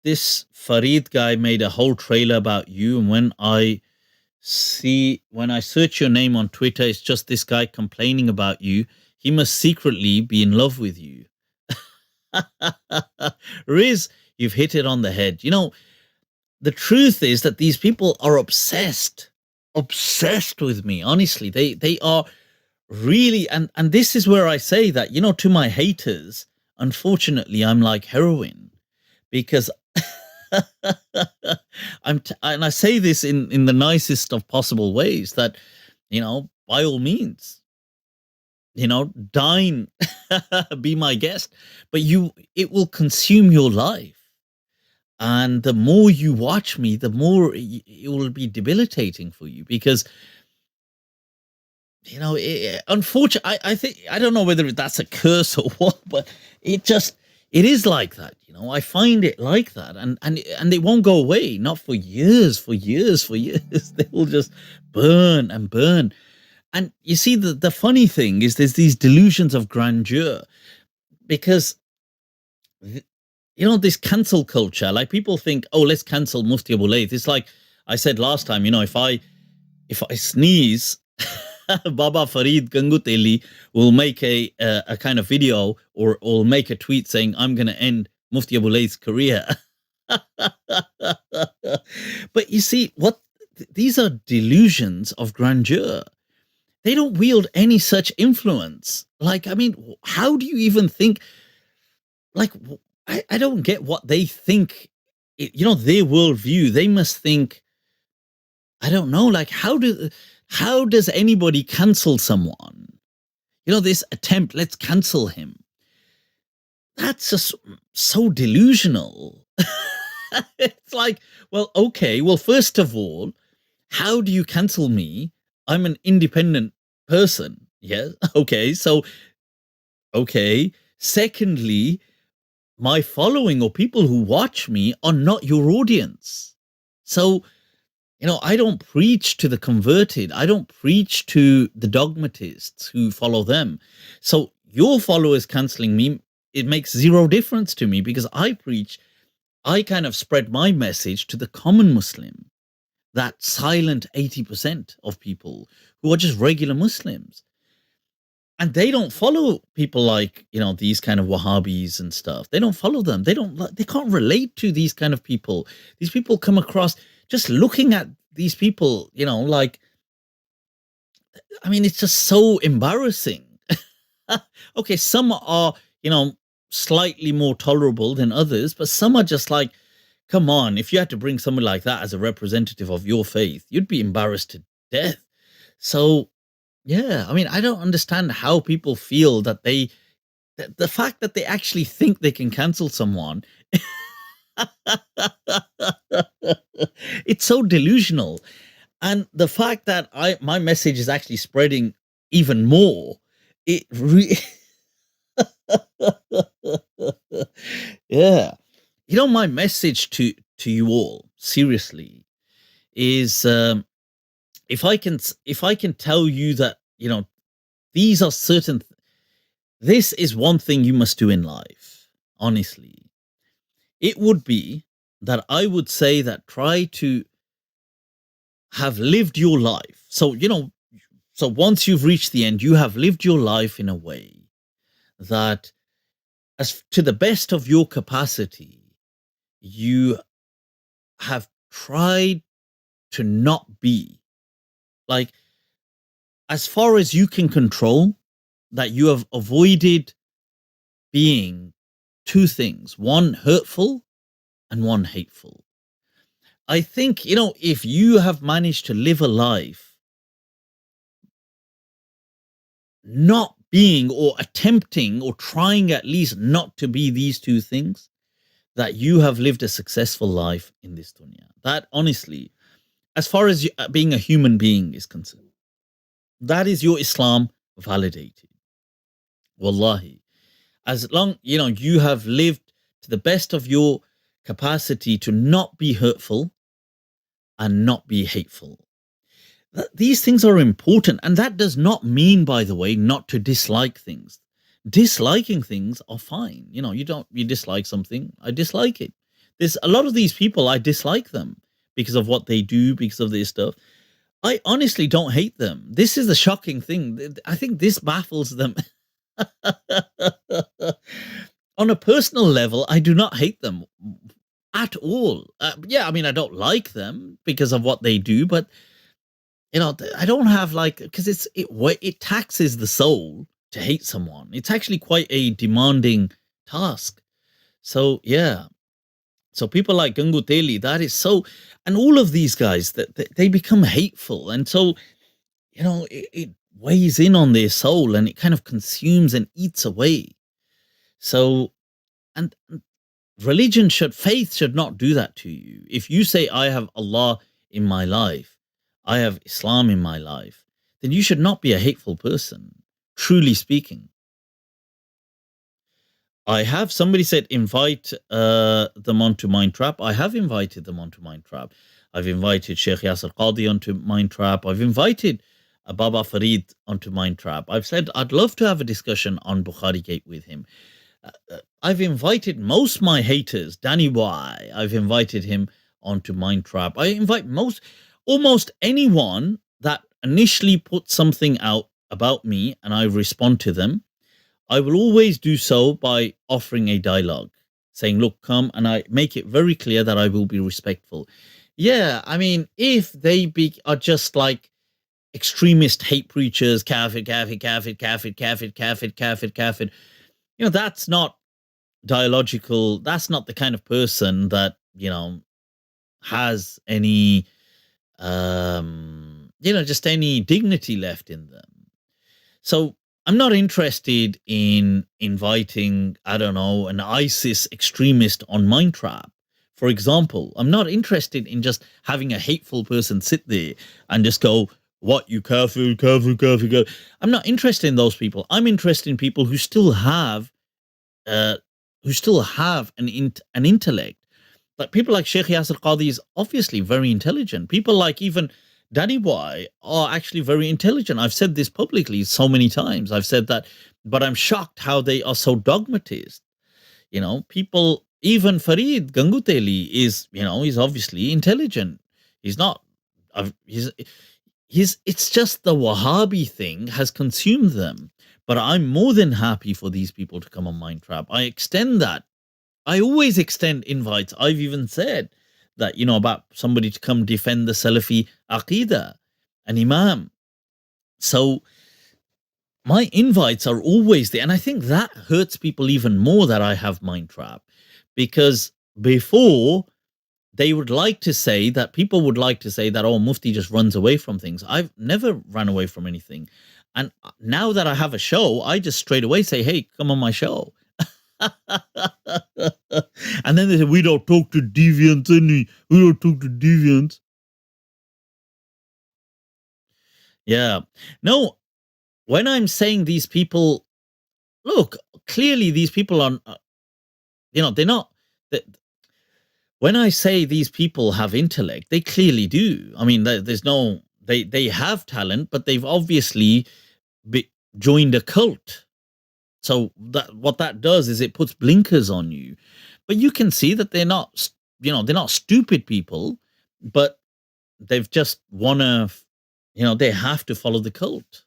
this Farid guy made a whole trailer about you, and when I search your name on Twitter, it's just this guy complaining about you. He must secretly be in love with you. Riz, you've hit it on the head. The truth is that these people are obsessed with me. Honestly, they are really, and this is where I say that, to my haters, unfortunately, I'm like heroin, because and I say this in the nicest of possible ways, that, by all means, dine, be my guest, but it will consume your life. And the more you watch me, the more it will be debilitating for you, because, unfortunately, I think, I don't know whether that's a curse or what, but it is like that. I find it like that, and it won't go away, not for years, for years, for years. They will just burn and burn. And you see, the funny thing is, there's these delusions of grandeur, because this cancel culture, like, people think, oh, let's cancel Mufti Abu Layth. It's like I said last time, if I sneeze, Baba Farid Gangu Teli will make a kind of video, or make a tweet saying, I'm going to end Mufti Abu Layth's career. But you see, these are delusions of grandeur. They don't wield any such influence. Like, I mean, how do you even think? Like, I don't get what they think. Their worldview. They must think, I don't know. Like, how does anybody cancel someone? This attempt, let's cancel him. That's just so delusional. It's like, well, okay. Well, first of all, how do you cancel me? I'm an independent person. Yeah. Okay. So, okay. Secondly, my following, or people who watch me, are not your audience. So, I don't preach to the converted. I don't preach to the dogmatists who follow them. So your followers canceling me, it makes zero difference to me, because I kind of spread my message to the common Muslim, that silent 80% of people who are just regular Muslims. And they don't follow people like, these kind of Wahhabis and stuff. They don't follow them. They can't relate to these kind of people. These people come across, just looking at these people, like, I mean, it's just so embarrassing. Okay, some are, slightly more tolerable than others, but some are just like, come on, if you had to bring someone like that as a representative of your faith, you'd be embarrassed to death. So, yeah, I mean, I don't understand how people feel that the fact that they actually think they can cancel someone, it's so delusional. And the fact that my message is actually spreading even more, it yeah. My message to you all, seriously, is, if I can tell you that, these are this is one thing you must do in life, honestly, it would be that I would say that try to have lived your life. So, so once you've reached the end, you have lived your life in a way that, as to the best of your capacity, you have tried to not be, like, as far as you can control, that you have avoided being two things: one hurtful and one hateful. I think, if you have managed to live a life not being, or attempting, or trying at least not to be these two things, that you have lived a successful life in this dunya. That, honestly, as far as being a human being is concerned, that is your Islam validated. Wallahi. As long, you have lived to the best of your capacity to not be hurtful and not be hateful. These things are important. And that does not mean, by the way, not to dislike things. Disliking things are fine. You dislike something, I dislike it. There's a lot of these people, I dislike them because of what they do, because of their stuff. I honestly don't hate them. This is the shocking thing. I think this baffles them. On a personal level, I do not hate them at all. Yeah, I mean, I don't like them because of what they do, but I don't have like, because it taxes the soul to hate someone. It's actually quite a demanding task. So yeah, so people like Gangu Teli, that is so, and all of these guys that they become hateful, and so it weighs in on their soul and it kind of consumes and eats away. So, and faith should not do that to you. If you say, I have Allah in my life, I have Islam in my life, then you should not be a hateful person, truly speaking. I have somebody said invite them onto Mind Trap. I have invited them onto Mind Trap. I've invited Sheikh Yasser Qadi onto Mind Trap. I've invited Baba Farid onto Mind Trap. I've said I'd love to have a discussion on Bukhari Gate with him. I've invited most my haters, Danny Y. I've invited him onto Mind Trap. I invite almost anyone that initially put something out about me and I respond to them. I will always do so by offering a dialogue, saying, look, come, and I make it very clear that I will be respectful. Yeah, I mean, if they are just like extremist hate preachers, kafir, kafir, kafir, kafir, kafir, kafir, kafir, kafir, that's not dialogical. That's not the kind of person that, has any, just any dignity left in them. So I'm not interested in inviting, I don't know, an ISIS extremist on Mindtrap. For example, I'm not interested in just having a hateful person sit there and just go, what, you kafir, kafir, kafir, kafir. I'm not interested in those people. I'm interested in people who still have uh, an intellect. Like people like Sheikh Yasser Qadi is obviously very intelligent. People like even Danny Y are actually very intelligent. I've said this publicly so many times. I've said that, but I'm shocked how they are so dogmatist. People, even Farid Gangu Teli is, he's obviously intelligent. He's not, it's just the Wahhabi thing has consumed them. But I'm more than happy for these people to come on Mind Trap. I extend that. I always extend invites. I've even said that, about somebody to come defend the Salafi Aqidah, an Imam. So my invites are always there. And I think that hurts people even more that I have Mind Trap. Because before, people would like to say that, oh, Mufti just runs away from things. I've never run away from anything. And now that I have a show, I just straight away say, hey, come on my show. And then they say, we don't talk to deviants, we don't talk to deviants. Yeah. No, when I'm saying these people, look, clearly these people are, they're not, when I say these people have intellect, they clearly do. I mean, there's no, they have talent, but they've obviously joined a cult. So what that does is it puts blinkers on you. But you can see that they're not, they're not stupid people, but they've just wanna, they have to follow the cult.